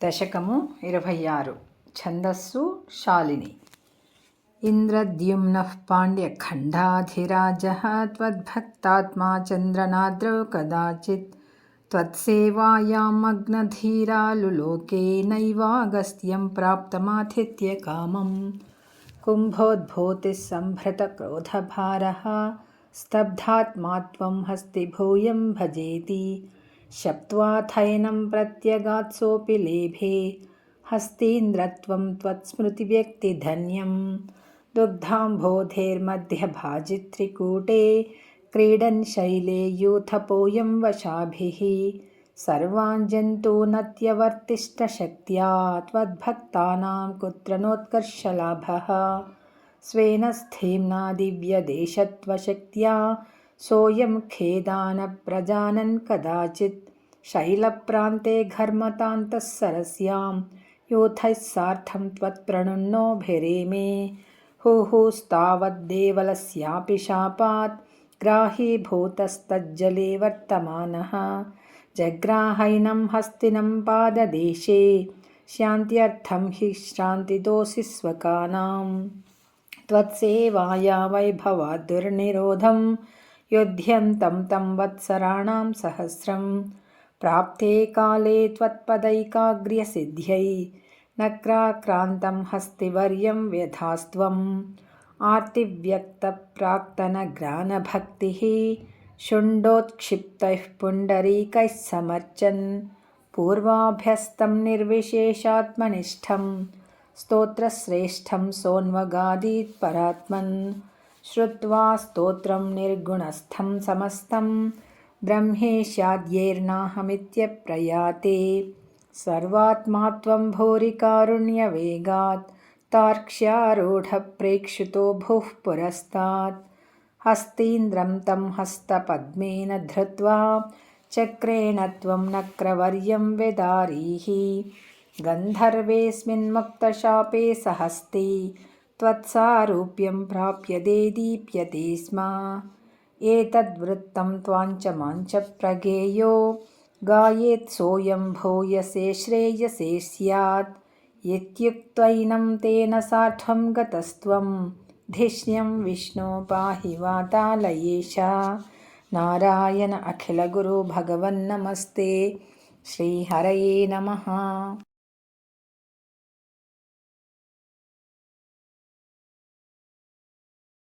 దశకము 26 ఛందస్సు శాలిని. ఇంద్రద్యుమ్నః పాండ్యఖండాధిరాజः త్వద్భక్తాత్మా చంద్రనాద్రౌ కదాచిత్ త్వత్సేవాయాం మగ్నధీరాలులోకే నైవాగస్త్యం ప్రాప్తమాతిథ్యకామం. కుంభోద్భూతిः సంభృతక్రోధభారः స్తబ్ధాత్మా త్వం హస్తిభూయం భజేతి. శప్త్వాథైనం ప్రత్యగాత్సోऽपि లేభే హస్తీంద్రత్వం త్వత్స్మృతివ్యక్తిధన్యం. దుగ్ధాంబోధేర్మధ్యభాజిత్రికూటే క్రీడన్ శైలే యూథపోయం వశాభిः. సర్వాన్ జంతూనత్యవర్తిష్టశక్త్యా త్వద్భక్తానాం కుత్ర నోత్కర్షలాభः. స్వేన స్థేమ్నా దివ్యదేశత్వశక్త్యా సోయం ఖేదాన ప్రజానన్ కదాచిత్. శైలప్రాంతే ఘర్మతాంతః సరస్యాం యూథైః సార్ధం త్వత్ప్రణున్నోభిరేమే. హుహుస్తావద్దేవలస్యాపి శాపాత్ గ్రాహీభూతస్తజ్జలే వర్తమానः. జగ్రాహైనం హస్తినం పాదదేశే శాంత్యర్థం హి శ్రాంతిదోషి స్వకానాం. త్వత్సేవాయా వైభవాద్ దుర్నిరోధం యుధ్యంతం తం వత్సరాణాం సహస్రం. ప్రాప్తే కాలే త్వత్పదైకాగ్ర్యసిద్ధ్యై నక్రాక్రాంతం హస్తివర్యం వ్యధాస్త్వం. ఆర్తివ్యక్తప్రాక్తనగ్రానభక్తిः శుండోత్క్షిప్తైః పుండరీకైः సమర్చన్. పూర్వాభ్యస్తం నిర్విశేషాత్మనిష్టం స్తోత్రశ్రేష్టం సోన్వగాదీత్ పరాత్మన్. శ్రుత్వా స్తోత్రం నిర్గుణస్థం సమస్తం బ్రహ్మేశాద్యేర్నాహమిత్యప్రయాతే. సర్వాత్మా త్వం భూరి కారుణ్యవేగాత్ తార్క్ష్యారూఢప్రేక్షితో భూః పురస్తాత్. హస్తీంద్రం తం హస్తపద్మేన ధృత్వా చక్రేణ త్వం నక్రవర్యం వ్యదారీః. గంధర్వేऽస్మిన్ముక్తశాపే సహస్తి త్వత్సారూప్యం ప్రాప్య దేదీప్యతే స్మ. ఏతద్వృత్తం త్వాంచ మాంచ ప్రగేయో గాయేత్ సోయం భూయసే శ్రేయసే స్యాత్. ఇత్యుక్త్వైనం తేన సార్ధం గతస్త్వం ధిష్ణ్యం విష్ణో పాహి వాతాలయేశ. నారాయణ అఖిలగురు భగవన్నమస్తే. శ్రీహరయే నమః.